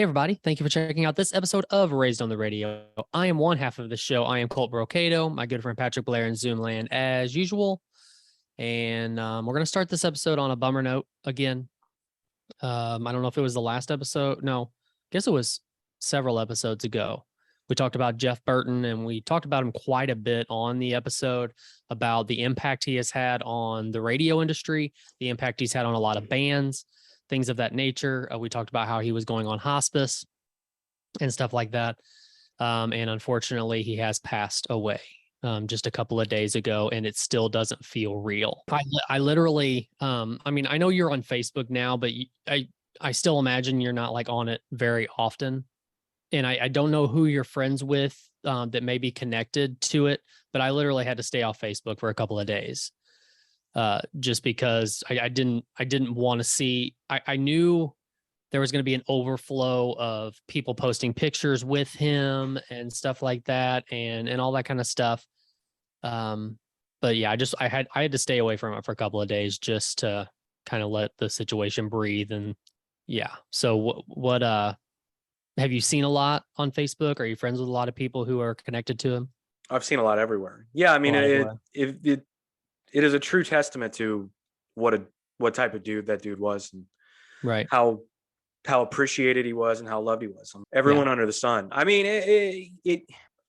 Hey, everybody. Thank you for checking out this episode of Raised on the Radio. I am one half of the show. I am Colt Brocado, my good friend Patrick Blair in Zoomland as usual. And we're going to start this episode on a bummer note again. I don't know if it was the last episode. No, I guess it was several episodes ago. We talked about Jeff Burton, and we talked about him quite a bit on the episode about the impact he has had on the radio industry, the impact he's had on a lot of bands, things of that nature. We talked about how he was going on hospice and stuff like that. And unfortunately, he has passed away just a couple of days ago, and it still doesn't feel real. I literally, I mean, I know you're on Facebook now, but I still imagine you're not like on it very often. And I don't know who you're friends with that may be connected to it, but I literally had to stay off Facebook for a couple of days. Just because I didn't want to see, I knew there was going to be an overflow of people posting pictures with him and stuff like that and all that kind of stuff. But yeah, I had to stay away from it for a couple of days just to kind of let the situation breathe. And yeah, so what have you seen a lot on Facebook? Are you friends with a lot of people who are connected to him? I've seen a lot everywhere. Yeah, I mean, it is a true testament to what type of dude that dude was, and right, how appreciated he was and how loved he was. Everyone under the sun. I mean,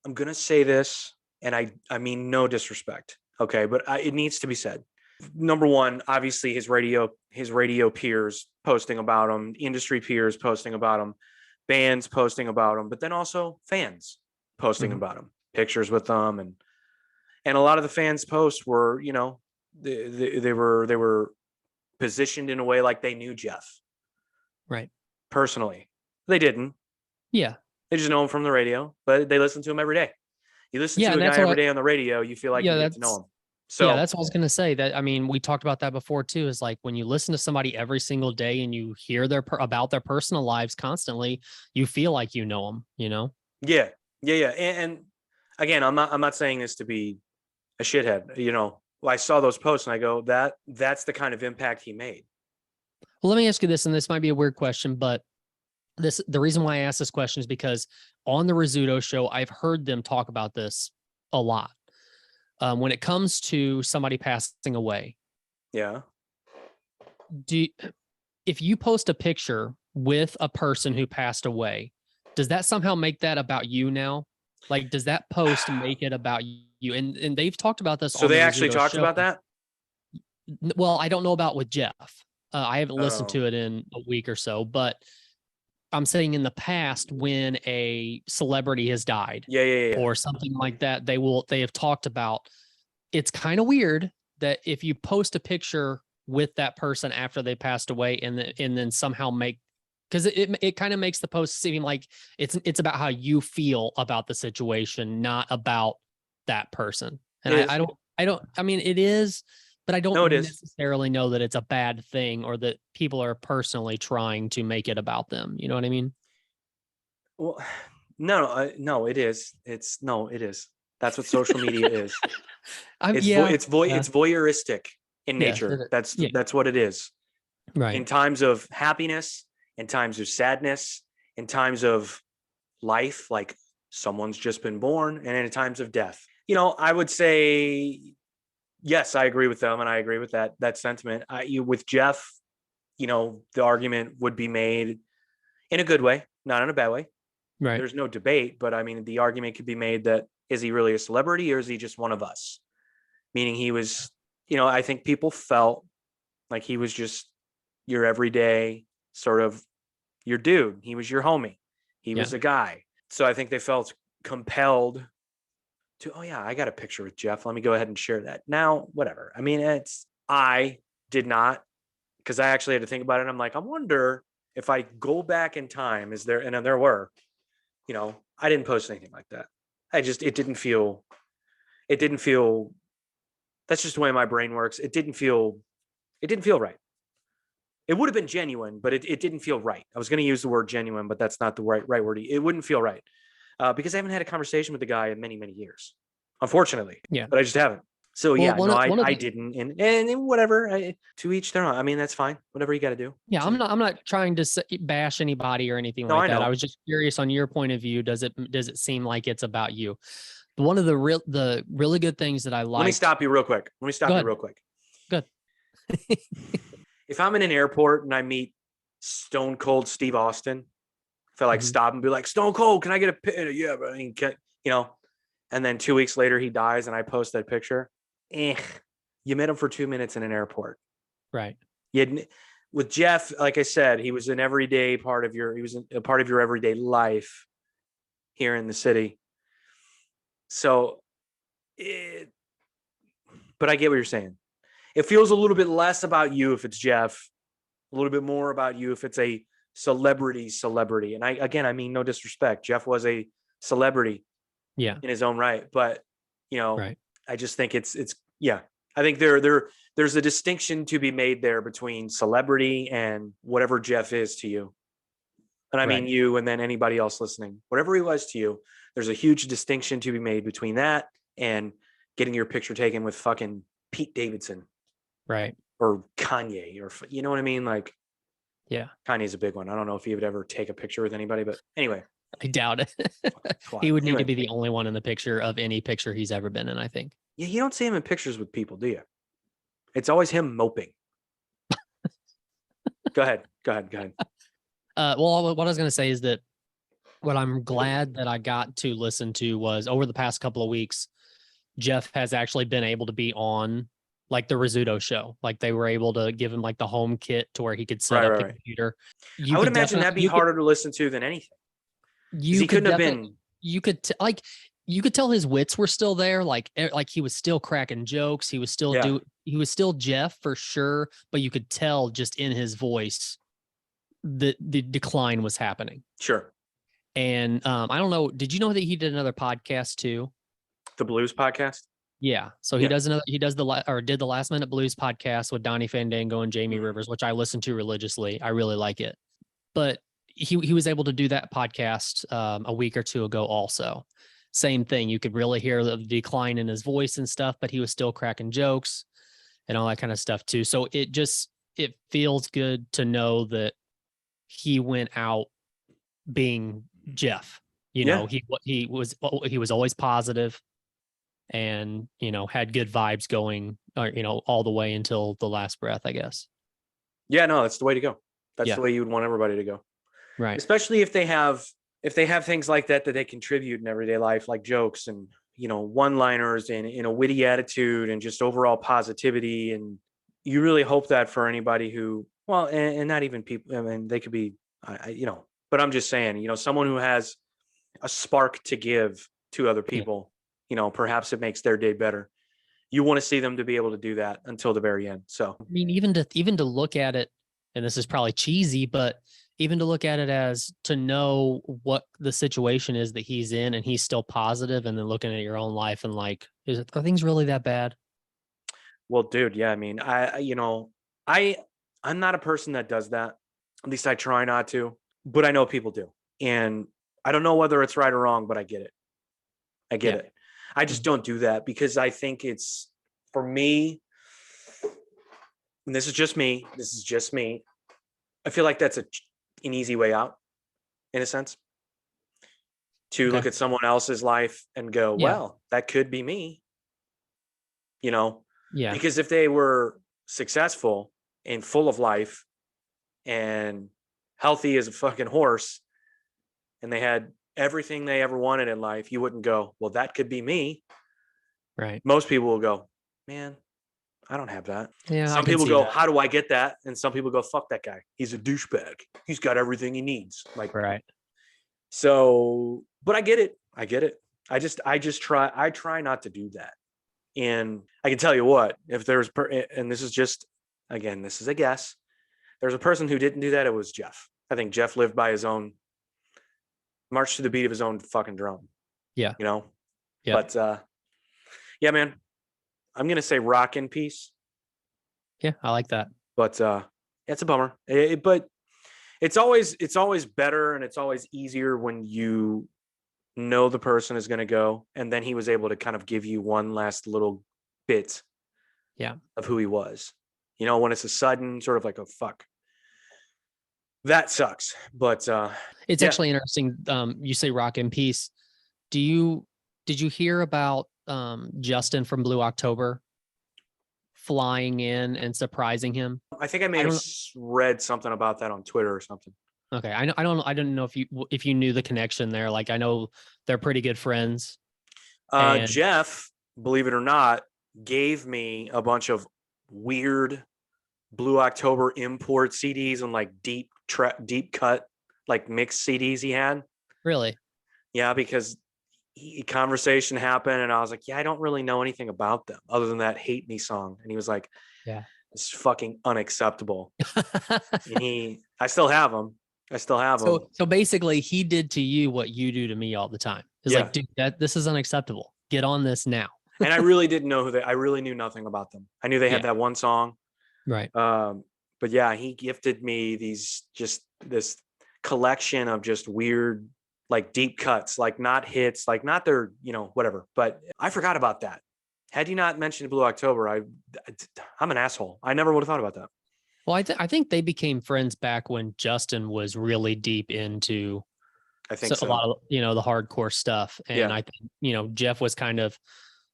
I'm gonna say this, and I mean no disrespect, okay, but it needs to be said. Number one, obviously his radio peers posting about him, industry peers posting about him, bands posting about him, but then also fans posting about him, pictures with them, and a lot of the fans' posts were, you know, they were positioned in a way like they knew Jeff, right? Personally, they didn't. Yeah, they just know him from the radio, but they listen to him every day. You listen to a guy every day on the radio, you feel like you get to know him. So yeah, that's what I was gonna say. That I mean, we talked about that before too. Is like when you listen to somebody every single day and you hear about their personal lives constantly, you feel like you know them. You know? Yeah. And again, I'm not saying this to be a shithead. You know, I saw those posts and I go, that's the kind of impact he made. Well, let me ask you this, and this might be a weird question, but the reason why I ask this question is because on the Rizzuto show, I've heard them talk about this a lot. When it comes to somebody passing away, yeah. If you post a picture with a person who passed away, does that somehow make that about you now? Like, does that post make it about you? And they've talked about this. So they actually talked about that? Well, I don't know about with Jeff. I haven't listened to it in a week or so, but I'm saying in the past when a celebrity has died or something like that, they have talked about, it's kind of weird that if you post a picture with that person after they passed away and then somehow because it kind of makes the post seem like it's about how you feel about the situation, not about that person. And I mean, it is, but I don't necessarily know that it's a bad thing or that people are personally trying to make it about them. You know what I mean? Well, no, it is. It is. That's what social media is. It's voyeuristic in nature. That's what it is. Right. In times of happiness, in times of sadness, in times of life, like someone's just been born, and in times of death. You know, I would say, yes, I agree with them, and I agree with that sentiment. With Jeff, you know, the argument would be made in a good way, not in a bad way. Right. There's no debate, but I mean, the argument could be made that is he really a celebrity or is he just one of us? Meaning he was, you know, I think people felt like he was just your everyday sort of your dude. He was your homie. He was a guy. So I think they felt compelled to, oh yeah, I got a picture with Jeff. Let me go ahead and share that. Now, whatever. I mean, I did not, because I actually had to think about it. I'm like, I wonder if I go back in time, and there were, you know, I didn't post anything like that. It didn't feel, that's just the way my brain works. It didn't feel right. It would have been genuine, but it didn't feel right. I was going to use the word genuine, but that's not the right word. It wouldn't feel right because I haven't had a conversation with the guy in many, many years, unfortunately. Yeah. But I just haven't. So Well, yeah, no, one of I the didn't, and whatever. To each their own. I mean, that's fine. Whatever you got to do. yeah, I'm not trying to bash anybody or anything No, like I that. I know. was just curious on your point of view. Does it seem like it's about you? One of the really good things that I Let me liked. stop you real quick. Let me stop Go you ahead. real quick. Good. If I'm in an airport and I meet Stone Cold Steve Austin, I feel like Mhm. stop and be like, Stone Cold, can I get a picture? Yeah, but I mean, you know. And then 2 weeks later he dies, and I post that picture. You met him for 2 minutes in an airport. Right. With Jeff, like I said, he was an everyday part of your. He was a part of your everyday life here in the city. So, but I get what you're saying. It feels a little bit less about you if it's Jeff, a little bit more about you if it's a celebrity. And I mean no disrespect. Jeff was a celebrity Yeah. in his own right, but Right. I just think it's yeah. I think there's a distinction to be made there between celebrity and whatever Jeff is to you. And I mean Right. you and then anybody else listening. Whatever he was to you, there's a huge distinction to be made between that and getting your picture taken with fucking Pete Davidson Right. or Kanye, or you know what I mean? Like, Yeah. Kanye's a big one. I don't know if he would ever take a picture with anybody, but anyway, I doubt it. twat. He would need to Anyway, be the only one in the picture of any picture he's ever been in, I think. yeah, you don't see him in pictures with people, do you? It's always him moping. Go ahead. Well, what I was going to say is that what I'm glad that I got to listen to was over the past couple of weeks, Jeff has actually been able to be on like the Rizzuto show. Like they were able to give him like the home kit to where he could set up the Right. computer. I You would could imagine definitely, that'd be harder to listen to than anything, because you he could couldn't have definitely, been. you could like, you could tell his wits were still there. Like he was still cracking jokes. He was still Yeah. he was still Jeff for sure. But you could tell just in his voice the decline was happening. Sure. And I don't know. Did you know that he did another podcast too? The Blues podcast. Yeah. So Yeah. he does did the Last Minute Blues podcast with Donnie Fandango and Jamie Mhm. Rivers, which I listen to religiously. I really like it. But he was able to do that podcast a week or two ago also. Same thing. You could really hear the decline in his voice and stuff, but he was still cracking jokes and all that kind of stuff too. So it feels good to know that he went out being Jeff. You Yeah. know, he was always positive and, you know, had good vibes going, or, you know, all the way until the last breath, I guess. Yeah. No, that's the way to go. That's Yeah. the way you would want everybody to go, Right. especially if they have things like that they contribute in everyday life, like jokes and one-liners and in a witty attitude and just overall positivity. And you really hope that for anybody who, well, and not even people. I mean, they could be, but I'm just saying, someone who has a spark to give to other Yeah. people, perhaps it makes their day better. You want to see them to be able to do that until the very end. So, I mean, even to look at it, and this is probably cheesy, but even to look at it as to know what the situation is that he's in and he's still positive, and then looking at your own life and like, are things really that bad? well, dude, yeah, I mean, I'm not a person that does that. At least I try not to, but I know people do. And I don't know whether it's right or wrong, but I get it. I get Yeah. it. I just don't do that because I think it's, for me, and this is just me. I feel like that's an easy way out, in a sense, to look Okay. at someone else's life and go, Yeah. well, that could be me, Yeah. because if they were successful and full of life and healthy as a fucking horse and they had everything they ever wanted in life, you wouldn't go, well, that could be me. Right. Most people will go, man, I don't have that. Yeah. I Some can people see go, that. how do I get that? And some people go, fuck that guy. He's a douchebag. He's got everything he needs. Like, Right. so, but I get it. I try not to do that. And I can tell you what, if there's, and this is just, again, this is a guess. There's a person who didn't do that. It was Jeff. I think Jeff lived by his own, marched to the beat of his own fucking drum. Yeah. Yeah. But yeah, man, I'm going to say rock in peace. Yeah, I like that. But it's a bummer. But it's always better and it's always easier when you know the person is going to go, and then he was able to kind of give you one last little bit Yeah. of who he was. You know, when it's a sudden sort of like, oh fuck, that sucks. But It's yeah, actually interesting. You say Rock in Peace. Did you hear about Justin from Blue October flying in and surprising him? I think I may I have don't read something about that on Twitter or something. Okay. I don't know if you knew the connection there. Like I know they're pretty good friends. And Jeff, believe it or not, gave me a bunch of weird Blue October import CDs and like deep cut like mixed CDs he had. really, Yeah, because conversation happened and I was like, yeah, I don't really know anything about them other than that Hate Me song. And he was like, yeah. it's fucking unacceptable. And I still have them. I still have them. So basically he did to you what you do to me all the time. It's Yeah. like, dude, this is unacceptable. Get on this now. And I really didn't know I really knew nothing about them. I knew they had that one song. Right. But yeah, he gifted me this collection of just weird, like deep cuts, like not hits, like not their, whatever. But I forgot about that. Had you not mentioned Blue October, I'm an asshole. I never would have thought about that. Well, I think they became friends back when Justin was really deep into I think so. a lot of, the hardcore stuff. And Yeah. I think, Jeff was kind of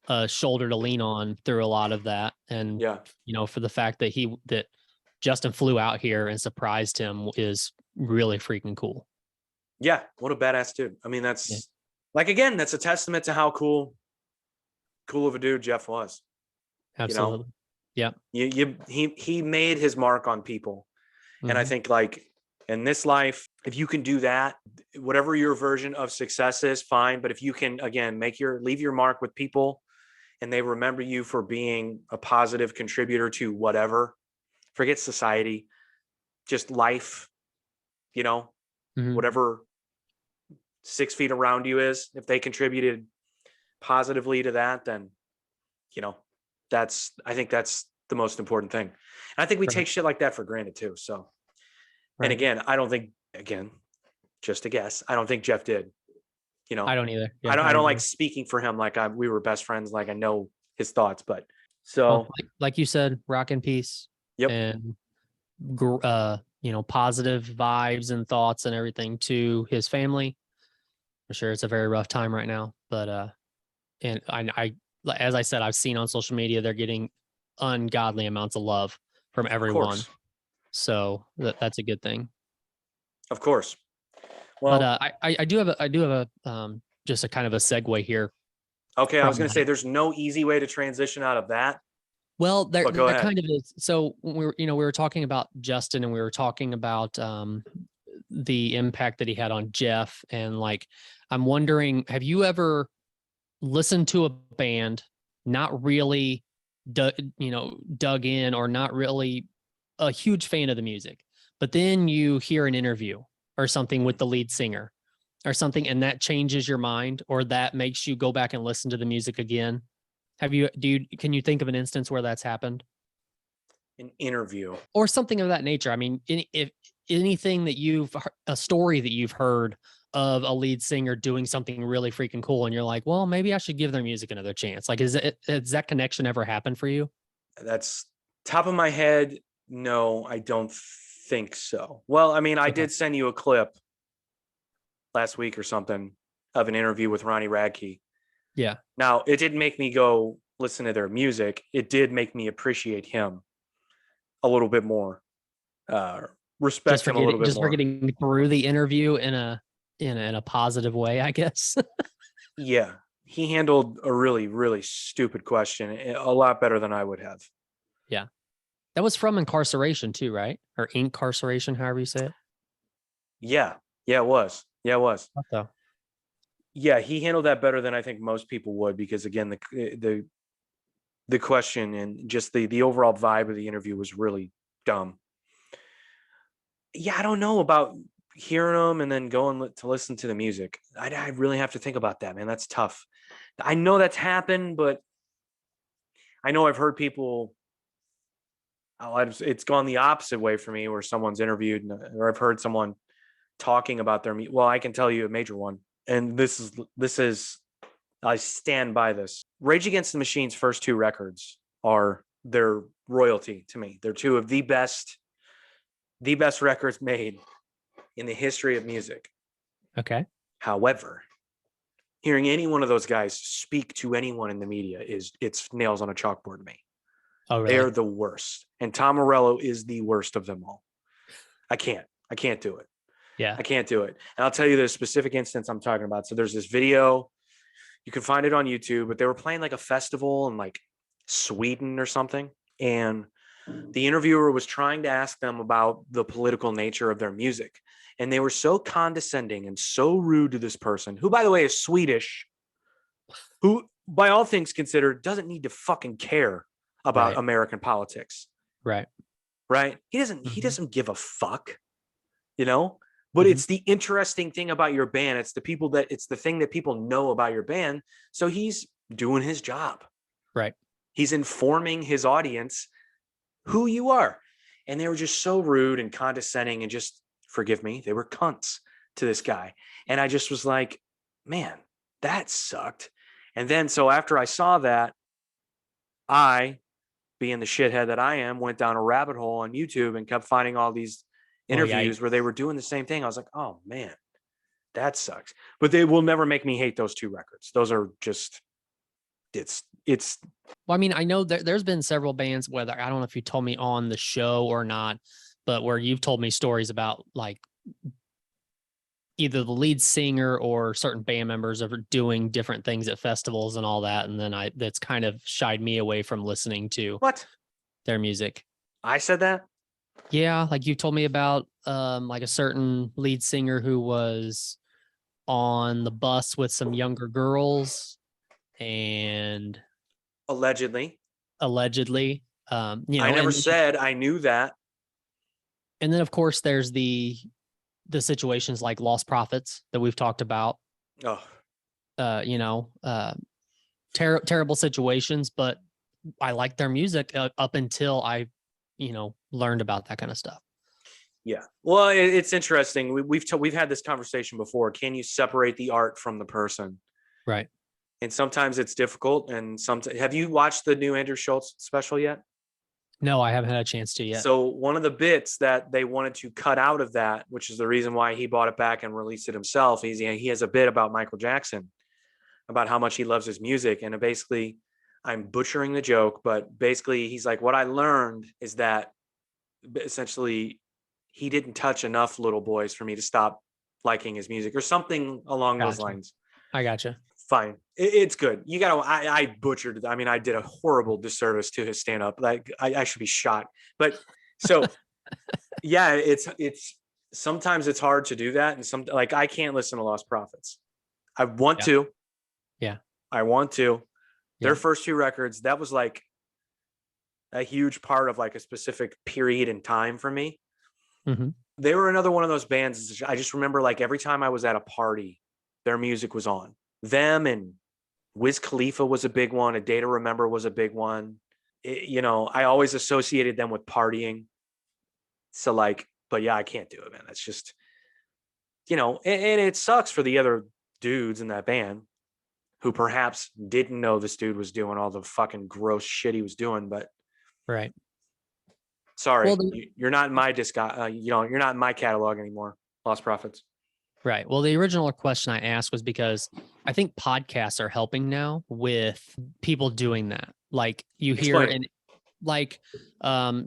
a shoulder to lean on through a lot of that. And, Yeah. For the fact that Justin flew out here and surprised him is really freaking cool. Yeah. What a badass dude. I mean, that's again, that's a testament to how cool of a dude Jeff was. Absolutely. Yeah. He made his mark on people. Mm-hmm. And I think like in this life, if you can do that, whatever your version of success is, fine. But if you can, again, leave your mark with people and they remember you for being a positive contributor to whatever, forget society, just life, Mm-hmm. whatever 6 feet around you is, if they contributed positively to that, then, I think that's the most important thing. And I think we take shit like that for granted too. So, and again, I don't think, just a guess, I don't think Jeff did, I don't either. Yeah, I don't like speaking for him. Like we were best friends. Like I know his thoughts, but so like you said, Rock in Peace. Yep. And, positive vibes and thoughts and everything to his family. I'm sure it's a very rough time right now, but, and I, as I said, I've seen on social media, they're getting ungodly amounts of love from everyone. So that's a good thing. Of course. Well, but I do have a just a kind of a segue here. Okay. I was going to say, there's no easy way to transition out of that. Well, there go ahead. kind of is. So we were talking about Justin and we were talking about the impact that he had on Jeff. And like, I'm wondering, have you ever listened to a band, not really, dug in or not really a huge fan of the music, but then you hear an interview or something with the lead singer or something, and that changes your mind or that makes you go back and listen to the music again? Can you think of an instance where that's happened? An interview or something of that nature. I mean, if anything a story that you've heard of a lead singer doing something really freaking cool and you're like, well, maybe I should give their music another chance. Like, has that connection ever happened for you? That's top of my head. No, I don't think so. Well, I mean, I did send you a clip last week or something of an interview with Ronnie Radke. Yeah. Now, it didn't make me go listen to their music. It did make me appreciate him a little bit more, respect him a little bit more. Just for getting through the interview in a positive way, I guess. Yeah. He handled a really, really stupid question a lot better than I would have. Yeah. That was from Incarceration too, right? Or Incarceration, however you say it. Yeah. Yeah, it was. So. Yeah, he handled that better than I think most people would, because again, the question and just the overall vibe of the interview was really dumb. Yeah, I don't know about hearing them and then going to listen to the music. I really have to think about that, man. That's tough. I know that's happened, but I know I've heard people. It's gone the opposite way for me, where someone's interviewed or I've heard someone talking about well, I can tell you a major one. And this is I stand by this. Rage Against the Machine's first two records are their royalty to me. They're two of the best records made in the history of music. Okay. However, hearing any one of those guys speak to anyone in the media it's nails on a chalkboard to me. Oh, really? They're the worst. And Tom Morello is the worst of them all. I can't do it. Yeah. I can't do it. And I'll tell you the specific instance I'm talking about. So there's this video, you can find it on YouTube, but they were playing like a festival in like Sweden or something. And the interviewer was trying to ask them about the political nature of their music. And they were so condescending and so rude to this person, who, by the way, is Swedish, who, by all things considered, doesn't need to fucking care about American politics. Right. He doesn't give a fuck, you know? But it's the interesting thing about your band. It's the thing that people know about your band. So he's doing his job. Right. He's informing his audience who you are. And they were just so rude and condescending and just, forgive me, they were cunts to this guy. And I just was like, man, that sucked. And then, so after I saw that, I, being the shithead that I am, went down a rabbit hole on YouTube and kept finding all these interviews where they were doing the same thing. I was like, oh man, that sucks. But they will never make me hate those two records. Those are just, it's. Well, I mean, I know there's been several bands, whether, I don't know if you told me on the show or not, but where you've told me stories about like either the lead singer or certain band members are doing different things at festivals and all that. And then that's kind of shied me away from listening to their music. I said that? Yeah. Like you told me about like a certain lead singer who was on the bus with some younger girls and allegedly, I never said I knew that. And then of course there's the situations like Lost Prophets that we've talked about. Terrible situations, but I like their music up until I, learned about that kind of stuff. Yeah. Well, it's interesting. We've had this conversation before. Can you separate the art from the person? Right. And sometimes it's difficult. And have you watched the new Andrew Schultz special yet? No, I haven't had a chance to yet. So one of the bits that they wanted to cut out of that, which is the reason why he bought it back and released it himself, he has a bit about Michael Jackson, about how much he loves his music. And basically, I'm butchering the joke, but basically he's like, what I learned is that essentially he didn't touch enough little boys for me to stop liking his music or something along those lines. I gotcha. Fine. It's good. You gotta, I butchered it. I mean, I did a horrible disservice to his stand up. Like I should be shot, but so yeah, it's sometimes it's hard to do that. And like, I can't listen to Lost Prophets. I want to, I want to. Their first two records, that was like a huge part of like a specific period in time for me. Mm-hmm. They were another one of those bands. I just remember like every time I was at a party, their music was on. Them and Wiz Khalifa was a big one. A Day to Remember was a big one. I always associated them with partying. So like, but yeah, I can't do it, man. That's just, and it sucks for the other dudes in that band who perhaps didn't know this dude was doing all the fucking gross shit he was doing, but right. Sorry, well, you're not in my you're not in my catalog anymore. Lost Prophets. Right. Well, the original question I asked was because I think podcasts are helping now with people doing that. Like you hear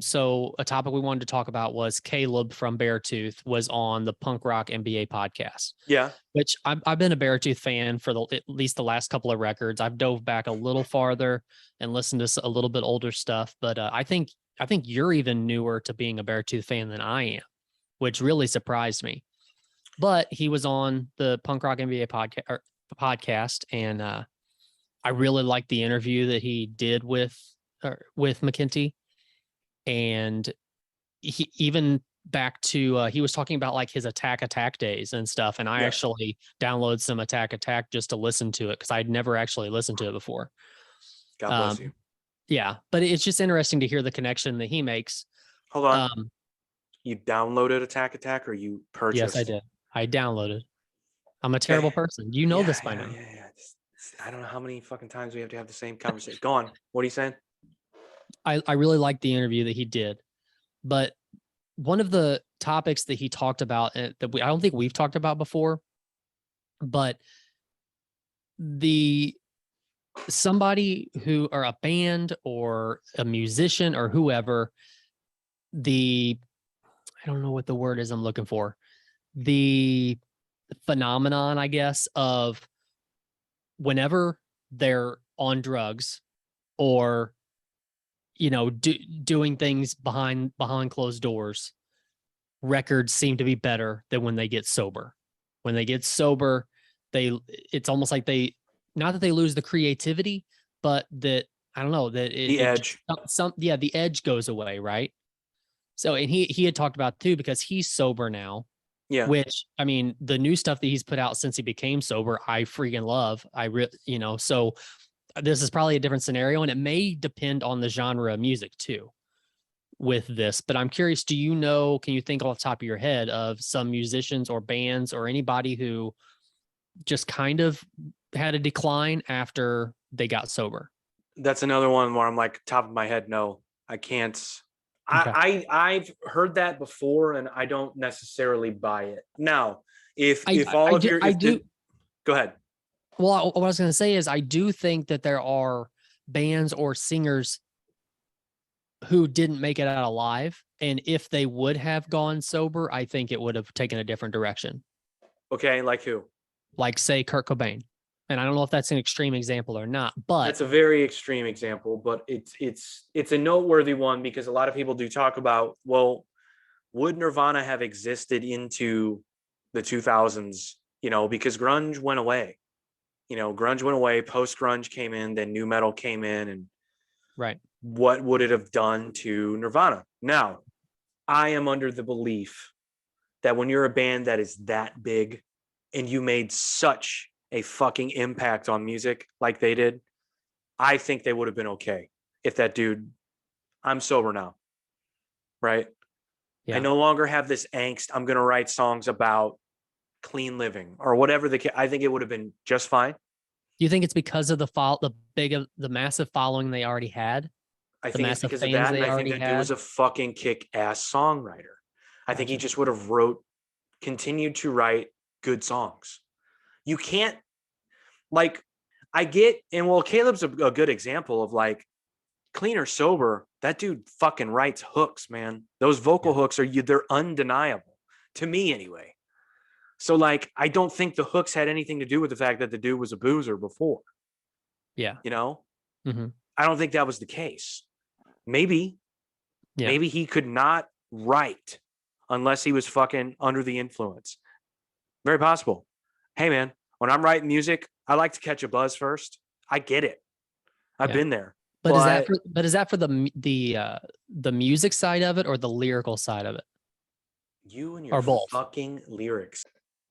so a topic we wanted to talk about was Caleb from Beartooth was on the Punk Rock MBA podcast. Yeah. Which I've been a Beartooth fan for at least the last couple of records. I've dove back a little farther and listened to a little bit older stuff, but I think you're even newer to being a Beartooth fan than I am, which really surprised me. But he was on the Punk Rock MBA podcast, and I really liked the interview that he did with McKenty, and he even back to he was talking about like his Attack days and stuff, and I actually downloaded some Attack just to listen to it because I'd never actually listened to it before. God bless you. Yeah, but it's just interesting to hear the connection that he makes. Hold on, you downloaded Attack or you purchased? Yes, I did. I downloaded. I'm a terrible person. You know this by now. Yeah. I don't know how many fucking times we have to have the same conversation. Go on. What are you saying? I really liked the interview that he did, but one of the topics that he talked about that I don't think we've talked about before, but somebody who, or a band or a musician or whoever, I don't know what the word is I'm looking for, the phenomenon, I guess, of whenever they're on drugs or doing things behind closed doors, records seem to be better than when they get sober. When they get sober, it's almost like not that they lose the creativity, but that, I don't know, that The edge. the edge goes away, right? So, and he had talked about too, because he's sober now, Yeah. which, I mean, the new stuff that he's put out since he became sober, I freaking love. So this is probably a different scenario, and it may depend on the genre of music too with this. But I'm curious, can you think off the top of your head of some musicians or bands or anybody who just kind of had a decline after they got sober? That's another one where I'm like, top of my head, no, I can't. Okay. I've heard that before, and I don't necessarily buy it. Now, if go ahead. Well, what I was going to say is I do think that there are bands or singers who didn't make it out alive. And if they would have gone sober, I think it would have taken a different direction. Okay, like who? Like, say, Kurt Cobain. And I don't know if that's an extreme example or not, but That's a very extreme example, but it's a noteworthy one because a lot of people do talk about, well, would Nirvana have existed into the 2000s, because grunge went away. Grunge went away, post-grunge came in, then new metal came in, and right. what would it have done to Nirvana? Now, I am under the belief that when you're a band that is that big and you made such a fucking impact on music like they did, I think they would have been okay if that dude, I'm sober now, right? Yeah. I no longer have this angst. I'm going to write songs about clean living or whatever I think it would have been just fine. Do you think it's because of the massive following they already had? I think it's because of that, and I think that dude was a fucking kick-ass songwriter. I think he just would have continued to write good songs. You can't, Caleb's a good example of like, clean or sober, that dude fucking writes hooks, man. Those vocal hooks they're undeniable to me anyway. So like, I don't think the hooks had anything to do with the fact that the dude was a boozer before. Yeah. Mm-hmm. I don't think that was the case. Maybe he could not write unless he was fucking under the influence. Very possible. Hey man, when I'm writing music, I like to catch a buzz first. I get it. I've been there. But is that for the music side of it or the lyrical side of it? You and your fucking lyrics.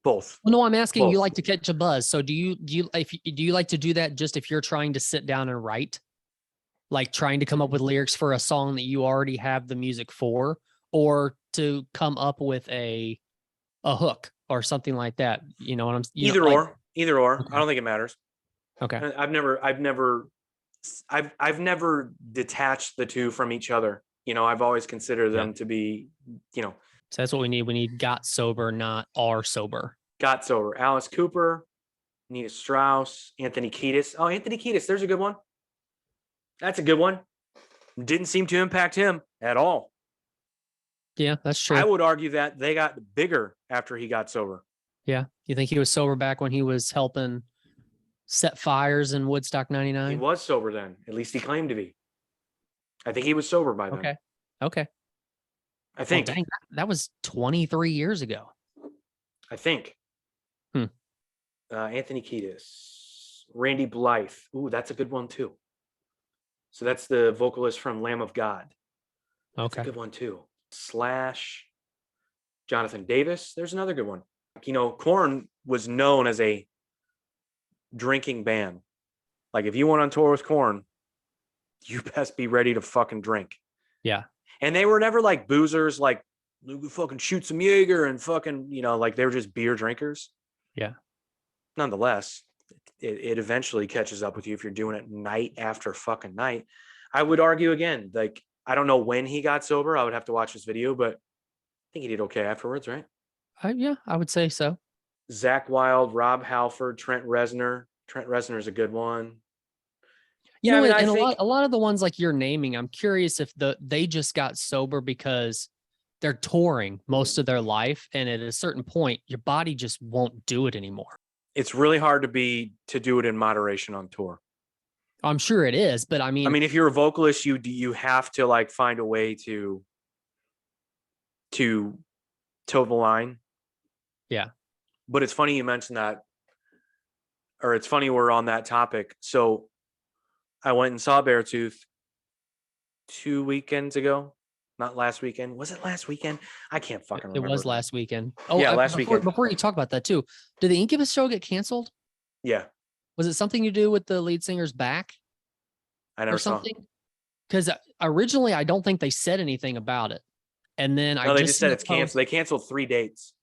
Both. Well, no, I'm asking. Both. You like to catch a buzz. So do you like to do that just if you're trying to sit down and write, like trying to come up with lyrics for a song that you already have the music for, or to come up with a hook or something like that? You know what I'm saying? Either or. Okay. I don't think it matters. Okay. I've never detached the two from each other. I've always considered them to be, So that's what we need. We need got sober, not are sober. Got sober. Alice Cooper, Nita Strauss, Anthony Kiedis. Oh, Anthony Kiedis. There's a good one. That's a good one. Didn't seem to impact him at all. Yeah, that's true. I would argue that they got bigger after he got sober. Yeah. You think he was sober back when he was helping set fires in Woodstock 99? He was sober then. At least he claimed to be. I think he was sober by then. Okay. I think. Well, dang, that was 23 years ago. I think. Anthony Kiedis. Randy Blythe. Ooh, that's a good one too. So that's the vocalist from Lamb of God. That's a good one too. Slash. Jonathan Davis. There's another good one. Korn was known as a drinking band. Like if you went on tour with Korn, you best be ready to fucking drink. Yeah. And they were never like boozers, like fucking shoot some Jaeger and fucking, like they were just beer drinkers. Yeah. Nonetheless, it eventually catches up with you if you're doing it night after fucking night. I would argue again, like, I don't know when he got sober. I would have to watch this video, but I think he did okay afterwards, right? Yeah, I would say so. Zach Wild, Rob Halford, Trent Reznor. Trent Reznor is a good one. You Yeah, I know, mean, and, I and think a lot of the ones like you're naming, I'm curious if they just got sober because they're touring most of their life, and at a certain point, your body just won't do it anymore. it's really hard to do it in moderation on tour. I'm sure it is, but I I mean, mean, if you're a vocalist, you have to like find a way to toe the line. yeah. But it's funny you mentioned that, or it's funny we're on that topic. So I went and saw Beartooth 2 weekends ago. Not last weekend. Was it last weekend? I can't fucking It remember. was last weekend. Oh, Yeah, last weekend. before you talk about that too, did the Incubus show get canceled? Yeah, Was it something to do with the lead singer's back I or never saw. something? Because originally, I don't think they said anything about it, and then I No, they just just said seen a it's canceled. post. They canceled 3 dates.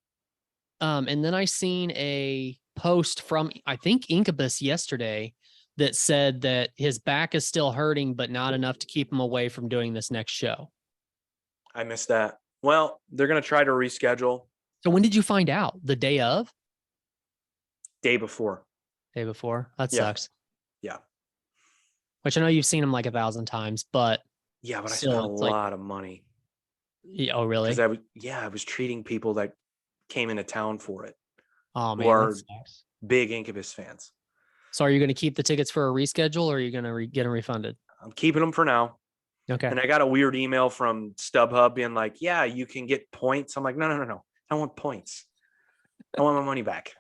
And then I seen a post from I think Incubus yesterday that said that his back is still hurting, but not enough to keep him away from doing this next show. I missed that. Well, they're gonna try to reschedule So when did you find out? The day of? day before. Day before? That Yeah. sucks. Yeah. Which I know you've seen him like 1,000 times, but Yeah, but I still, spent a it's like, lot of money oh really? because I was treating people that came into town for it Oh who man, are that sucks. big Incubus fans. So are you going to keep the tickets for a reschedule, or are you going to get them refunded? I'm keeping them for now. Okay. And I got a weird email from StubHub being like, "Yeah, you can get points." I'm like, "No, no, no, no. I don't want points. I want my money back.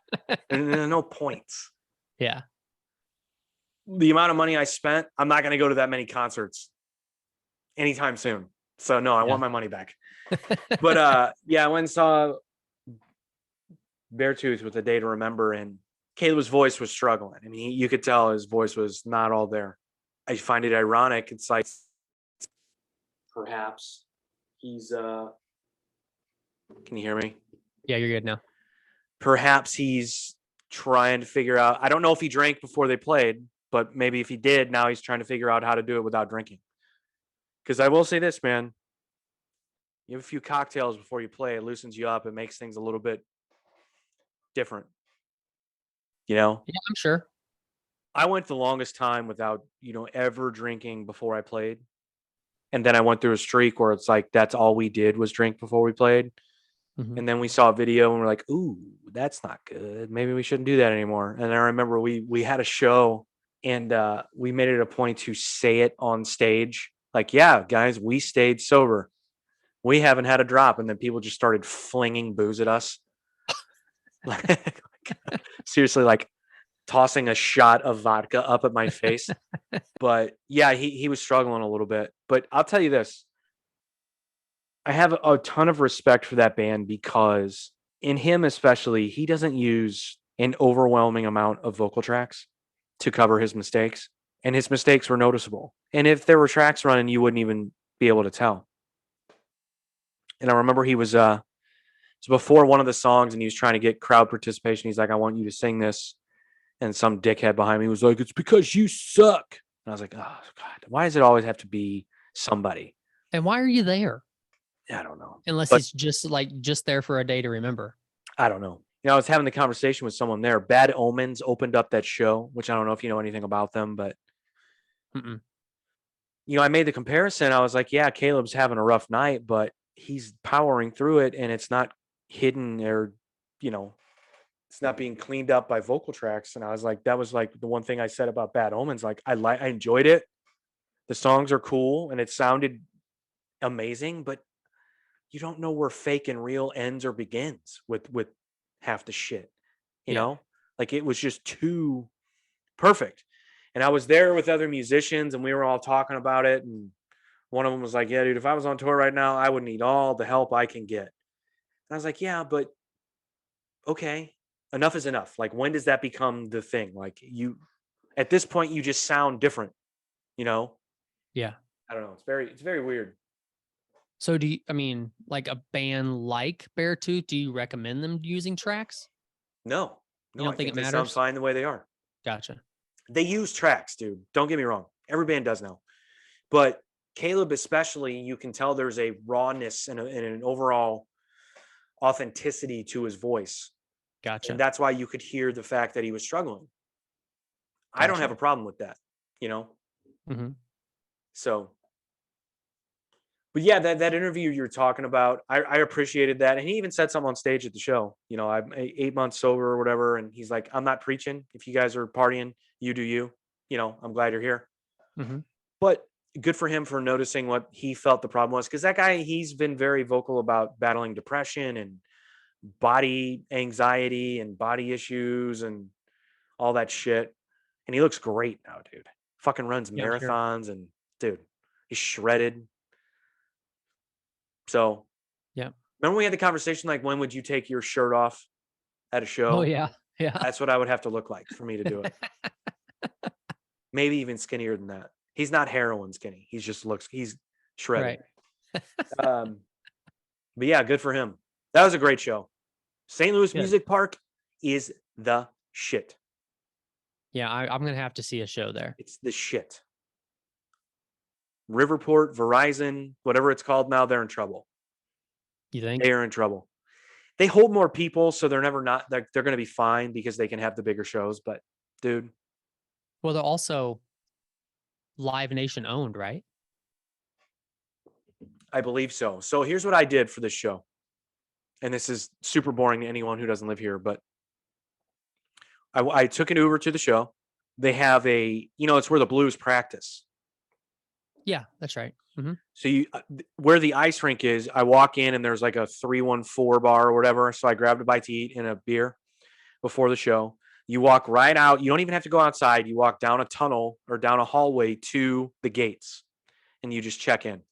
No points." Yeah. The amount of money I spent, I'm not going to go to that many concerts anytime soon. So no, I want my money back. But yeah, I went and saw Beartooth with A Day to Remember, and Caleb's voice was struggling. I mean, you could tell his voice was not all there. I find it ironic. It's like perhaps he's can you hear me? Yeah, you're good now. Perhaps he's trying to figure out, I don't know if he drank before they played, but maybe if he did, now he's trying to figure out how to do it without drinking. Because I will say this, man, you have a few cocktails before you play, it loosens you up, it makes things a little bit different. You know? Yeah, I'm sure. I went the longest time without, ever drinking before I played. And then I went through a streak where it's like that's all we did was drink before we played. Mhm. And then we saw a video and we're like, "Ooh, that's not good. Maybe we shouldn't do that anymore." And I remember we had a show and we made it a point to say it on stage. Like, "Yeah, guys, we stayed sober. We haven't had a drop." And then people just started flinging booze at us. Like, seriously, like tossing a shot of vodka up at my face. But yeah, he was struggling a little bit. But I'll tell you this. I have a ton of respect for that band because in him especially, he doesn't use an overwhelming amount of vocal tracks to cover his mistakes. And his mistakes were noticeable. And if there were tracks running, you wouldn't even be able to tell. And I remember he was before one of the songs and he was trying to get crowd participation. He's like, "I want you to sing this." And some dickhead behind me was like, "It's because you suck." And I was like, "Oh God, why does it always have to be somebody?" And why are you there? I don't know. Unless But he's just there for a day to remember. I don't know. I was having the conversation with someone there. Bad Omens opened up that show, which I don't know if you know anything about them, but Mm-mm. I made the comparison. I was like, "Yeah, Caleb's having a rough night, but he's powering through it, and it's not hidden or, it's not being cleaned up by vocal tracks." And I was like, that was like the one thing I said about Bad Omens. Like, I enjoyed it. The songs are cool, and it sounded amazing, but you don't know where fake and real ends or begins with half the shit, Yeah. like it was just too perfect. And I was there with other musicians and we were all talking about it. And one of them was like, "Yeah, dude, if I was on tour right now, I would need all the help I can get." And I was like, "Yeah, but okay, enough is enough. Like, when does that become the thing? Like, at this point, you just sound different, you know? Yeah. I don't know. It's very weird." So I mean, like a band like Beartooth, do you recommend them using tracks? No, You no, I don't think think it they sound matters? fine the way they are. Gotcha. They use tracks, dude. Don't get me wrong. Every band does now. But Caleb, especially, you can tell there's a rawness and an overall authenticity to his voice. And Gotcha. that's why you could hear the fact that he was struggling. I don't have a Gotcha. problem with that, you know? Hmm. So, but yeah, that interview you're talking about, I appreciated that. And he even said something on stage at the show. You know, I'm 8 months sober or whatever. And he's like, I'm not preaching. If you guys are partying, you do you. You know, I'm glad you're here. Hmm. But good for him for noticing what he felt the problem was. Because that guy, he's been very vocal about battling depression and body anxiety and body issues and all that shit. And he looks great now, dude. Fucking runs Yeah, I'm sure. marathons and dude, he's shredded. So Yeah. remember we had the conversation like, when would you take your shirt off at a Oh show? yeah. Yeah. That's what I would have to look like for me to do it. Maybe even skinnier than that. He's not heroin skinny. He's shredded. Right. Um, but yeah, good for him. That was a great show. St. Louis Good. Music Park is the shit. Yeah, I'm gonna have to see a show there. It's the shit. Riverport, Verizon, whatever it's called now, they're in trouble. You think? They are in trouble. They hold more people, so they're never not they're going to be fine because they can have the bigger shows. But dude, Well, they're also Live Nation owned, right? I believe so. So here's what I did for this show, and this is super boring to anyone who doesn't live here, but I took an Uber to the show. They have it's where the Blues practice. Yeah, that's right. Hmm. So where the ice rink is, I walk in and there's like a 314 bar or whatever. So I grabbed a bite to eat and a beer before the show. You walk right out. You don't even have to go outside. You walk down a tunnel or down a hallway to the gates and you just check in.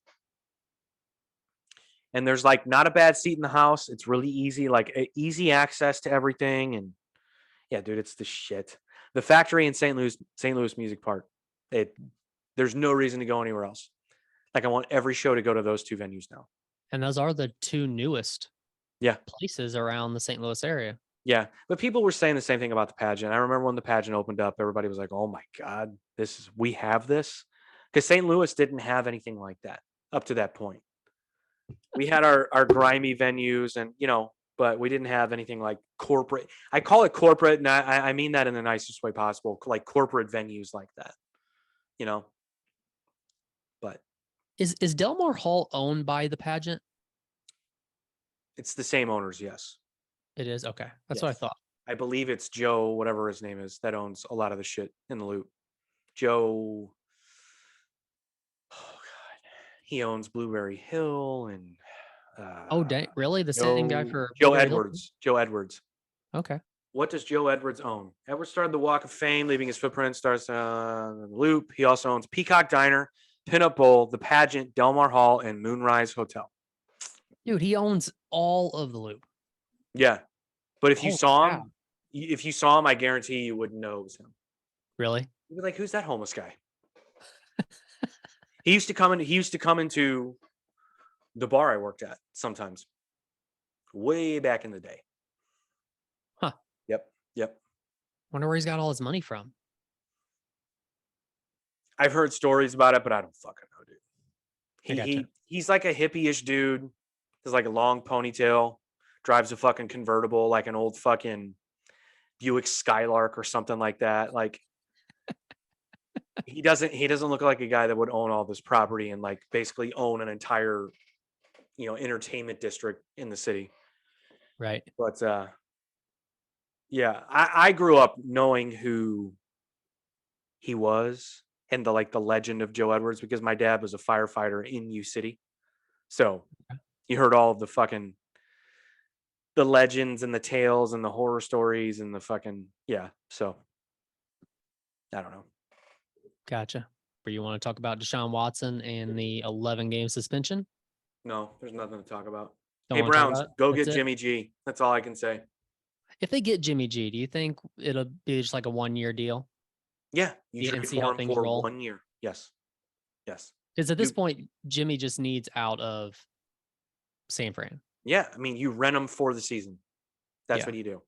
And there's like not a bad seat in the house. It's really easy, like easy access to everything. And yeah, dude, it's the shit. The factory in St. Louis Music Park. There's no reason to go anywhere else. Like I want every show to go to those two venues now. And those are the two newest Yeah. places around the St. Louis area. Yeah. But people were saying the same thing about the pageant. I remember when the pageant opened up, everybody was like, oh my God, we have this. Because St. Louis didn't have anything like that up to that point. We had our grimy venues and, but we didn't have anything like corporate. I call it corporate, and I mean that in the nicest way possible, like corporate venues like that, but Is Delmar Hall owned by the pageant? it's the same owners. Yes. It is. Okay. That's what I Yes. thought. I believe it's Joe, whatever his name is, that owns a lot of the shit in the loop. Joe. Oh God. He owns Blueberry Hill and Oh, really? The same guy for Joe Blueberry Hill? Edwards. Joe Edwards. Okay. What does Joe Edwards own? Edwards started the Walk of Fame, leaving his footprint, starts the loop. He also owns Peacock Diner, Pinup Bowl, The Pageant, Delmar Hall, and Moonrise Hotel. Dude, he owns all of the loop. Yeah. But if you Holy saw crap. him, I guarantee you wouldn't know it was him. Really? You'd be like, who's that homeless guy? He used to come into the bar I worked at sometimes. Way back in the day. Huh. Yep. Wonder where he's got all his money from. I've heard stories about it, but I don't fucking know, dude. I gotcha. He's like a hippie-ish dude. Has like a long ponytail, drives a fucking convertible, like an old fucking Buick Skylark or something like that. Like he doesn't look like a guy that would own all this property and like basically own an entire, entertainment district in the city. Right. But yeah, I grew up knowing who he was and the legend of Joe Edwards because my dad was a firefighter in U City. So you heard all of the legends and the tales and the horror stories and the fucking, yeah. So I don't know. Gotcha. But you want to talk about Deshaun Watson and the 11-game suspension? No, there's nothing to talk about. Don't Hey, wanna talk Browns, about it? go That's get it? Jimmy G. That's all I can say. If they get Jimmy G, do you think it'll be just like a 1-year deal? Yeah, you Yeah, and trade see how for him things for roll. 1 year. Yes. Because at this You- point, Jimmy just needs out of San Fran. Yeah, I mean, you rent him for the season. That's Yeah. what you do.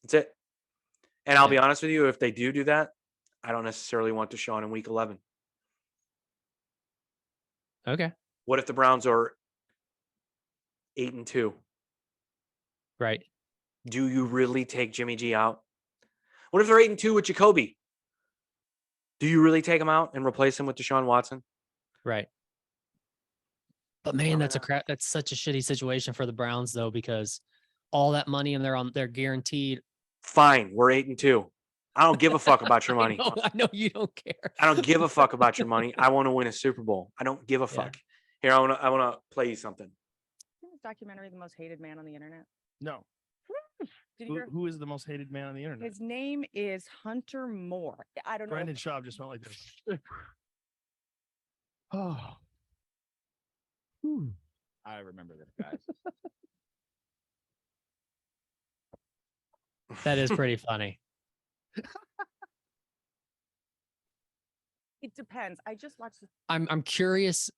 That's it. And I'll Yeah. be honest with you, if they do that, I don't necessarily want Deshaun in week 11. Okay. What if the Browns are 8-2? Right. Do you really take Jimmy G out? What if they're 8-2 with Jacoby? Do you really take him out and replace him with Deshaun Watson? Right. But man, Probably not. that's such a shitty situation for the Browns though, because all that money and they're guaranteed. Fine, we're 8-2. I don't give a fuck about your money. I know you don't care. I don't give a fuck about your money. I want to win a Super Bowl. I don't give a Yeah. fuck. Here, I want to play you something. Isn't this documentary The Most Hated Man on the Internet? No. Did you hear? Who is the most hated man on the internet? His name is Hunter Moore. I don't know. Brandon Schaub just went like this. Oh. Hmm. I remember this, guys. That is pretty funny. It depends. I just watched this. I'm curious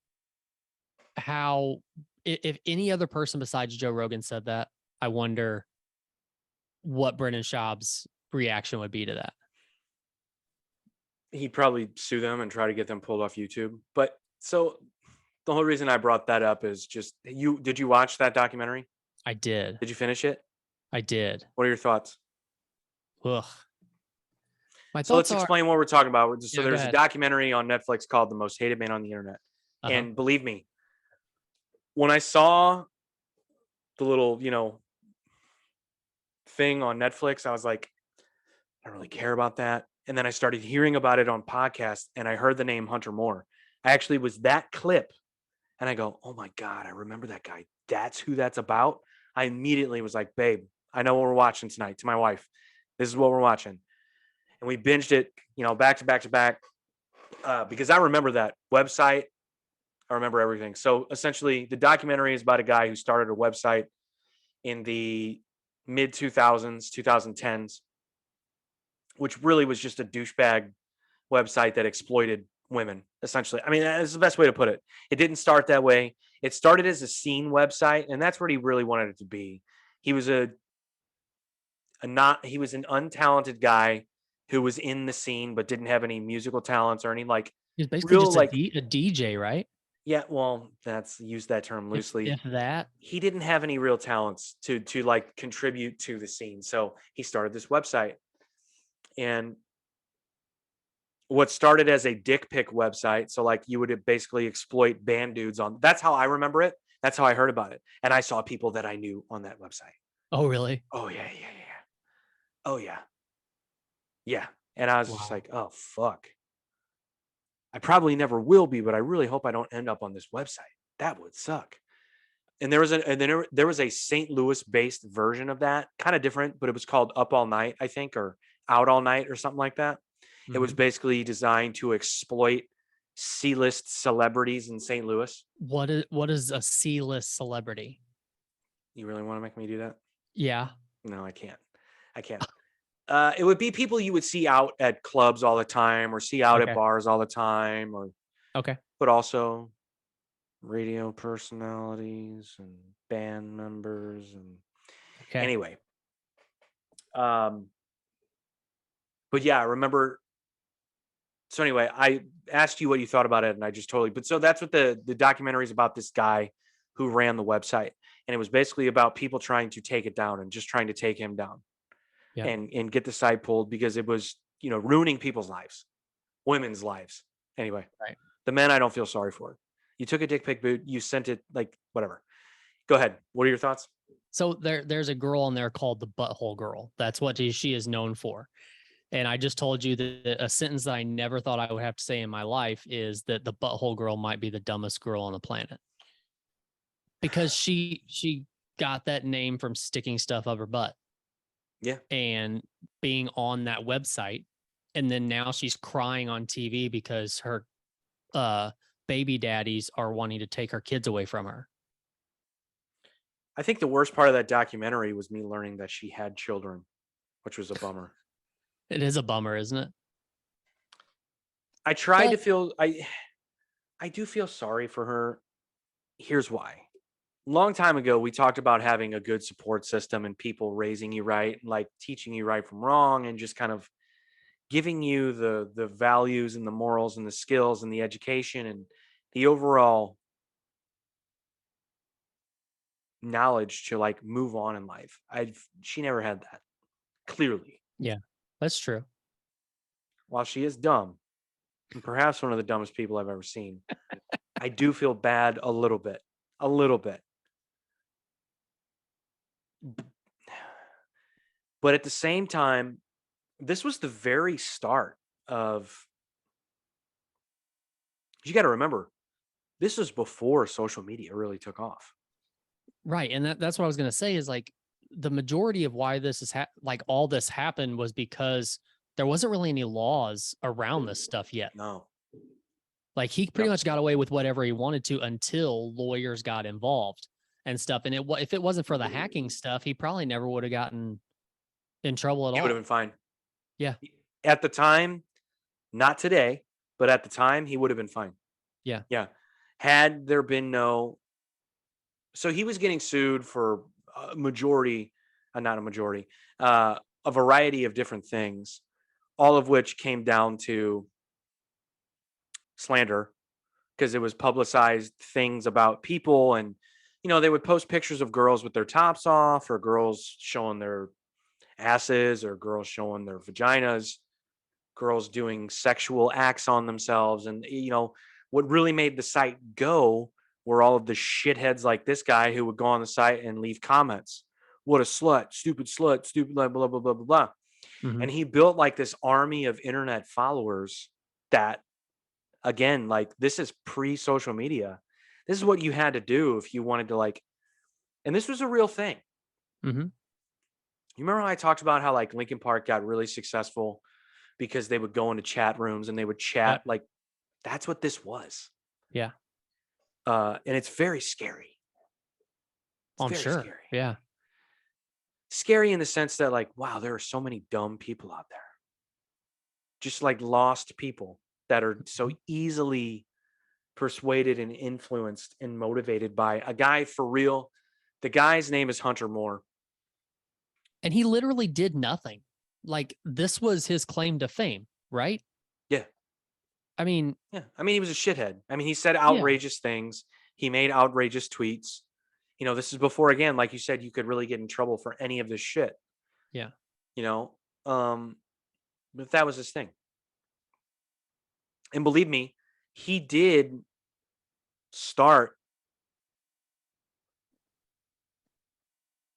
how if any other person besides Joe Rogan said that, I wonder what Brendan Schaub's reaction would be to that. He'd probably sue them and try to get them pulled off YouTube. But so the whole reason I brought that up is just did you watch that documentary? I did. Did you finish it? I did. What are your thoughts? Ugh. My So let's thoughts are explain what we're talking about. So Yeah, go there's a ahead. documentary on Netflix called The Most Hated Man on the Internet. Uh-huh. And believe me, when I saw the little, thing on Netflix, I was like, I don't really care about that. And then I started hearing about it on podcasts and I heard the name Hunter Moore. I actually was that clip and I go, oh my God, I remember that guy. That's who that's about. I immediately was like, babe, I know what we're watching tonight, to my wife. This is what we're watching. And we binged it, back to back to back, because I remember that website. I remember everything. So essentially, the documentary is about a guy who started a website in the mid 2000s, 2010s, which really was just a douchebag website that exploited women, essentially. I mean, that's the best way to put it. It didn't start that way. It started as a scene website, and that's what he really wanted it to be. He was he was an untalented guy who was in the scene but didn't have any musical talents or any He's basically real, just like- a DJ, right? yeah, well, that's use that term If- loosely. If that. He didn't have any real talents to like contribute to the scene. So he started this website. And what started as a dick pic website, so like you would basically exploit band dudes on, that's how I remember it. That's how I heard about it. And I saw people that I knew on that website. Oh, really? Oh yeah. Oh yeah. Yeah. And I was just Wow. like, oh fuck. I probably never will be, but I really hope I don't end up on this website. That would suck. And there was a St. Louis based version of that, kind of different, but it was called Up All Night, I think, or Out All Night or something like that. It was Mhm. basically designed to exploit C-list celebrities in St. Louis. What is a C-list celebrity? You really want to make me do that? Yeah. No, I can't. It would be people you would see out at clubs all the time or see out Okay. at bars all the time, Okay. but also radio personalities and band members and Okay. anyway. But yeah, I remember. So anyway, I asked you what you thought about it and I just totally, but so that's what the documentary is about, this guy who ran the website. And it was basically about people trying to take it down and just trying to take him down. Yeah. And get the site pulled because it was, ruining people's lives, women's lives. Anyway, Right. The men I don't feel sorry for. You took a dick pic boot, you sent it, like whatever. Go ahead. What are your thoughts? So there's a girl on there called the Butthole Girl. That's what she is known for. And I just told you that a sentence that I never thought I would have to say in my life is that the Butthole Girl might be the dumbest girl on the planet. Because she got that name from sticking stuff up her butt. Yeah. And being on that website. And then now she's crying on TV because her baby daddies are wanting to take her kids away from her. I think the worst part of that documentary was me learning that she had children, which was a bummer. It is a bummer, isn't it? I tried to But- feel I do feel sorry for her. Here's why. long time ago, we talked about having a good support system and people raising you right, like teaching you right from wrong, and just kind of giving you the values and the morals and the skills and the education and the overall knowledge to like move on in life. She never had that, clearly. That's true. While she is dumb, and perhaps one of the dumbest people I've ever seen, I do feel bad a little bit. A little bit. But at the same time, this was the very start of, you got to remember, this was before social media really took off. Right. And that's what I was going to say is like the majority of why this is like all this happened was because there wasn't really any laws around this stuff yet. No. Like he pretty Yep. much got away with whatever he wanted to until lawyers got involved and stuff. And if it wasn't for the hacking stuff, he probably never would have gotten in trouble at He all. would have been fine. Yeah. At the time, not today, but at the time, he would have been fine. Yeah. Yeah. Had there been no, so he was getting sued for a majority, not a majority, a variety of different things, all of which came down to slander because it was publicized things about people. And, they would post pictures of girls with their tops off, or girls showing their asses, or girls showing their vaginas, girls doing sexual acts on themselves. And, what really made the site go were all of the shitheads like this guy who would go on the site and leave comments. What a slut, stupid, blah, blah, blah, blah, blah, blah. Mhm. And he built like this army of internet followers that, again, like this is pre-social media. This is what you had to do if you wanted to like, and this was a real thing. Mhm. You remember how I talked about how like Linkin Park got really successful because they would go into chat rooms and they would chat? Yep. Like that's what this was. Yeah. And it's very scary. It's I'm very sure. scary. Yeah. Scary in the sense that like, wow, there are so many dumb people out there. Just like lost people that are so easily persuaded and influenced and motivated by a guy for real. The guy's name is Hunter Moore. And he literally did nothing. Like this was his claim to fame, right? Yeah. I mean, Yeah. I mean, he was a shithead. I mean, he said outrageous things. He made outrageous tweets. This is before, again, like you said, you could really get in trouble for any of this shit. Yeah. But that was his thing. And believe me, he did start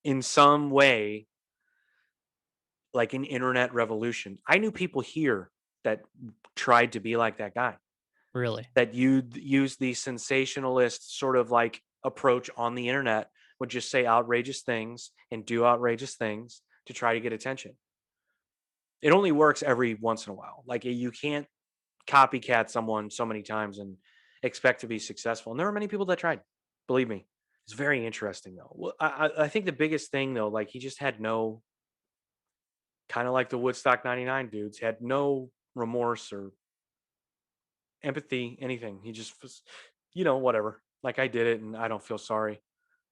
in some way like an internet revolution. I knew people here that tried to be like that guy, really. that you'd use the sensationalist sort of like approach on the internet, would just say outrageous things and do outrageous things to try to get attention. It only works every once in a while. Like you can't copycat someone so many times and expect to be successful. And there are many people that tried, believe me. It's very interesting though. Well, I think the biggest thing though, like he just had no, kind of like the Woodstock 99 dudes, had no remorse or empathy, anything. He just was, whatever. Like I did it and I don't feel sorry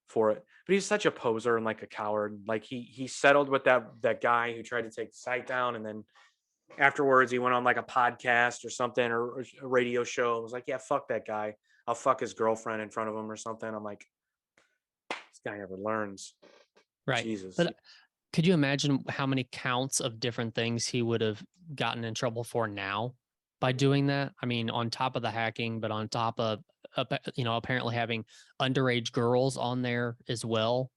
for it. But he's such a poser and like a coward. Like he settled with that guy who tried to take the site down, and then afterwards he went on like a podcast or something, or a radio show, and was like, yeah, fuck that guy. I'll fuck his girlfriend in front of him or something. I'm like, this guy never learns. Right. Jesus. But could you imagine how many counts of different things he would have gotten in trouble for now by doing that? I mean, on top of the hacking, but on top of, apparently having underage girls on there as well.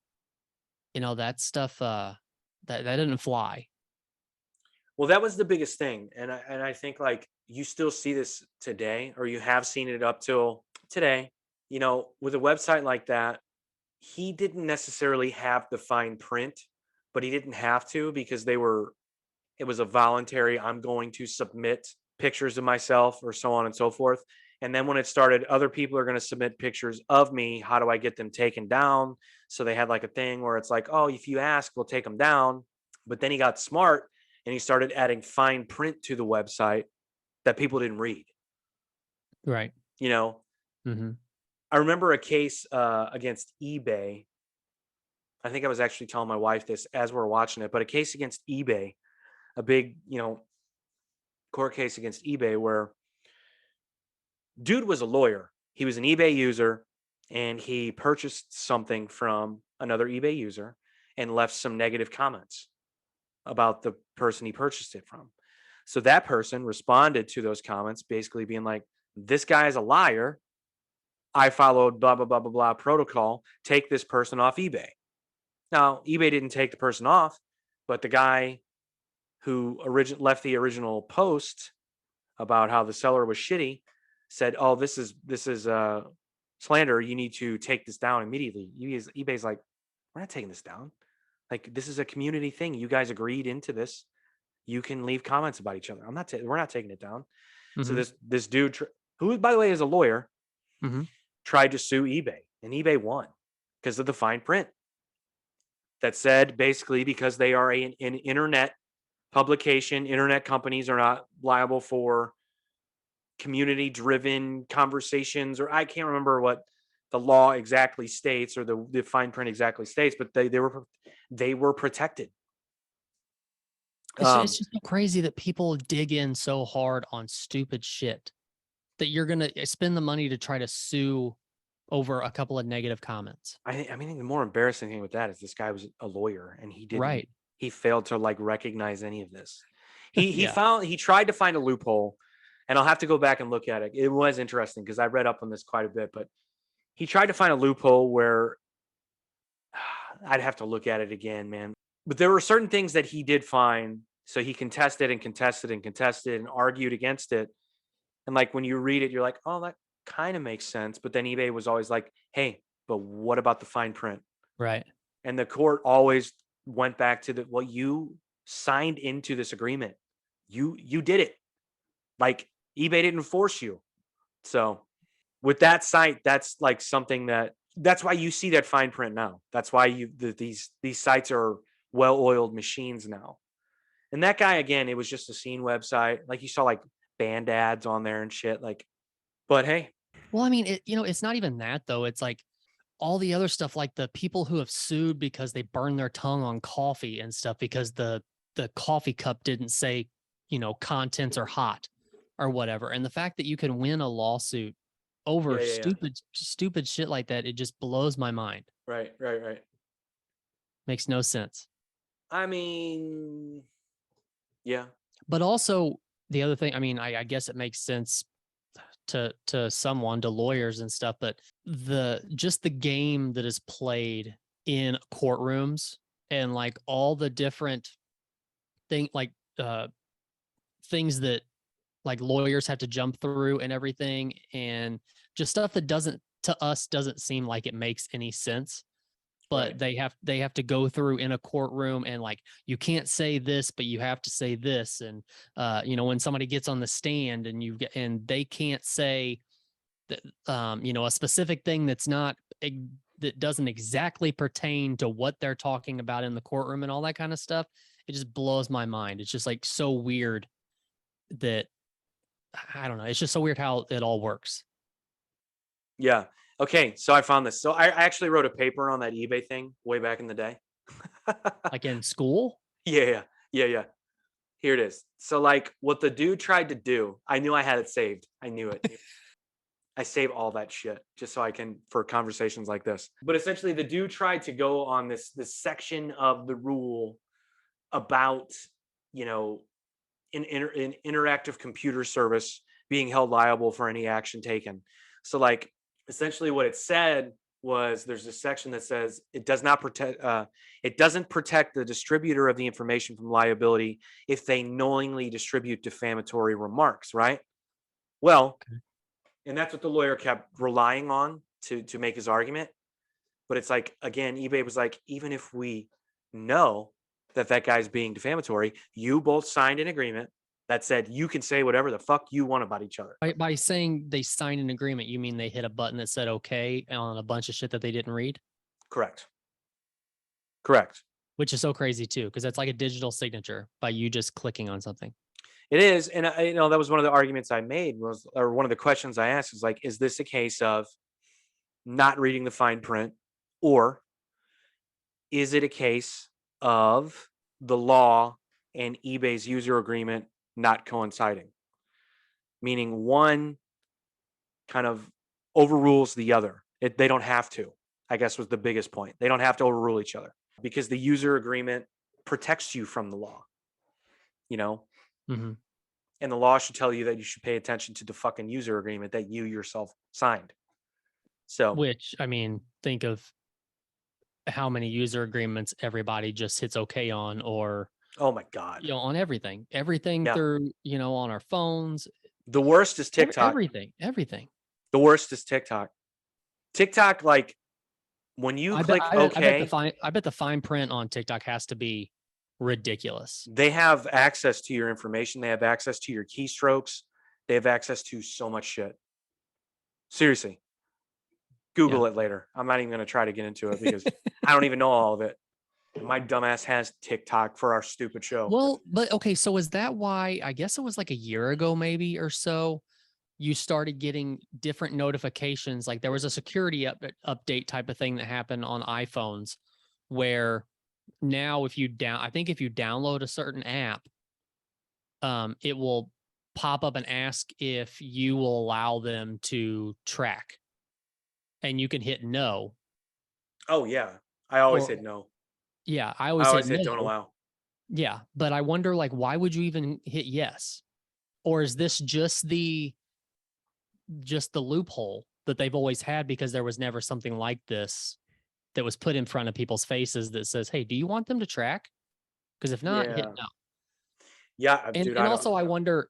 That stuff, that didn't fly. Well, that was the biggest thing. And I think like you still see this today, or you have seen it up till today, with a website like that. He didn't necessarily have the fine print, but he didn't have to, because it was a voluntary, I'm going to submit pictures of myself or so on and so forth. And then when it started, other people are going to submit pictures of me. How do I get them taken down? So they had like a thing where it's like, oh, if you ask, we'll take them down. But then he got smart and he started adding fine print to the website that people didn't read. Right. Mm-hmm. I remember a case against eBay. I think I was actually telling my wife this as we're watching it, but a case against eBay, a big, court case against eBay where dude was a lawyer. He was an eBay user and he purchased something from another eBay user and left some negative comments about the person he purchased it from. So that person responded to those comments, basically being like, this guy is a liar. I followed blah, blah, blah, blah, blah protocol. Take this person off eBay. Now, eBay didn't take the person off, but the guy who left the original post about how the seller was shitty said, "Oh, this is slander. You need to take this down immediately." eBay's like, "We're not taking this down. Like, this is a community thing. You guys agreed into this. You can leave comments about each other. We're not taking it down." So Mhm. this dude, who by the way is a lawyer, Mhm. tried to sue eBay, and eBay won because of the fine print that said basically because they are an internet publication, internet companies are not liable for community driven conversations, or I can't remember what the law exactly states or the fine print exactly states, but they were protected. It's just so crazy that people dig in so hard on stupid shit that you're gonna spend the money to try to sue over a couple of negative comments. I mean, the more embarrassing thing with that is this guy was a lawyer and Right. he failed to like recognize any of this. Yeah. He tried to find a loophole, and I'll have to go back and look at it. It was interesting because I read up on this quite a bit, but he tried to find a loophole where I'd have to look at it again, man. But there were certain things that he did find, so he contested and contested and contested and argued against it. And like when you read it, you're like, oh, that kind of makes sense. But then eBay was always like, hey, but what about the fine print? Right. And the court always went back to well, you signed into this agreement. You did it. Like eBay didn't force you. So with that site, that's like something that's why you see that fine print now. That's why these sites are well-oiled machines now. And that guy, again, it was just a scene website. Like you saw like band ads on there and shit. Like, but hey, Well, I mean, it's not even that though. It's like all the other stuff, like the people who have sued because they burned their tongue on coffee and stuff because the coffee cup didn't say, contents are hot or whatever. And the fact that you can win a lawsuit over yeah. stupid shit like that, it just blows my mind. Right. Makes no sense. I mean, yeah. But also the other thing, I mean, I guess it makes sense to lawyers and stuff, but the game that is played in courtrooms and like all the different things that like lawyers have to jump through and everything, and just stuff that doesn't seem like it makes any sense, but Right. they have to go through in a courtroom, and like you can't say this but you have to say this, and when somebody gets on the stand and they can't say that a specific thing that doesn't exactly pertain to what they're talking about in the courtroom and all that kind of stuff. It just blows my mind. It's just like so weird that I don't know. It's just so weird how it all works. Yeah. Okay. So I found this. So I actually wrote a paper on that eBay thing way back in the day. Like in school. Yeah. Here it is. So like what the dude tried to do, I knew I had it saved. I knew it. I save all that shit just so I can for conversations like this. But essentially the dude tried to go on this section of the rule about, an interactive computer service being held liable for any action taken. So like essentially what it said was there's a section that says it doesn't protect the distributor of the information from liability if they knowingly distribute defamatory remarks, right? Well, Okay. and that's what the lawyer kept relying on to make his argument. But it's like, again, eBay was like, even if we know that guy's being defamatory, you both signed an agreement that said you can say whatever the fuck you want about each other. By saying they signed an agreement, you mean they hit a button that said okay on a bunch of shit that they didn't read? Correct. Which is so crazy too, because that's like a digital signature by you just clicking on something. It is. And that was one of the arguments I made or one of the questions I asked is like, is this a case of not reading the fine print, or is it a case of the law and eBay's user agreement not coinciding? Meaning one kind of overrules the other. They don't have to, I guess was the biggest point. They don't have to overrule each other because the user agreement protects you from the law, you know? Mhm. And the law should tell you that you should pay attention to the fucking user agreement that you yourself signed. So, Which, I mean, think of how many user agreements everybody just hits okay on, or oh my God. on everything Yeah. through, on our phones, The worst is TikTok. everything. The worst is TikTok. TikTok, like when you click OK, I bet the fine print on TikTok has to be ridiculous. they have access to your information. They have access to your keystrokes. They have access to so much shit. Seriously. Google it later. I'm not even going to try to get into it because I don't even know all of it. My dumbass has TikTok for our stupid show. Well, but okay, so is that why, I guess it was like a year ago maybe or so, you started getting different notifications? Like there was a security update type of thing that happened on iPhones where now if you download a certain app, it will pop up and ask if you will allow them to track, and you can hit no. Oh yeah, I always Or- said no. Yeah, I I always always say said don't no. allow. Yeah, but I wonder, like, why would you even hit yes? Or is this just the loophole that they've always had because there was never something like this that was put in front of people's faces that says, "Hey, do you want them to track?" Because if not, hit Yeah. no. Yeah, And, dude. and also, I wonder,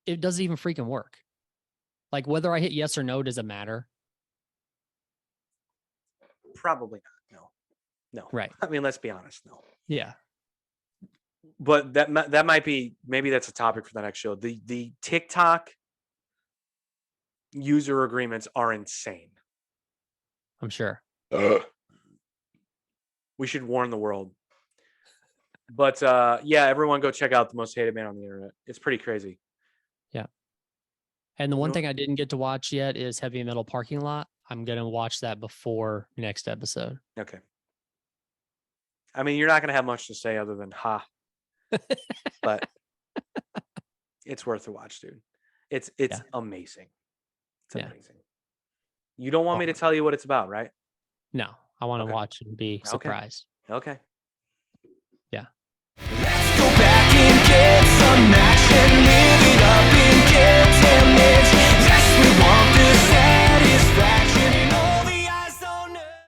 it doesn't even freaking work. Like whether I hit yes or no, does it matter? Probably not. No. Right. I mean, let's be honest. No. Yeah. But that might be, maybe that's a topic for the next show. The TikTok user agreements are insane. I'm sure. We should warn the world. But yeah, everyone go check out The Most Hated Man on the Internet. It's pretty crazy. And the one No. thing I didn't get to watch yet is Heavy Metal Parking Lot. I'm going to watch that before next episode. Okay. I mean, you're not going to have much to say other than ha. But it's worth a watch, dude. It's Yeah. amazing. It's Yeah. amazing. You don't want me to tell you what it's about, right? No, I want to Okay. watch and be Okay. surprised. Okay. Let's go back and get some action, live it up and get damaged. Yes, we want this.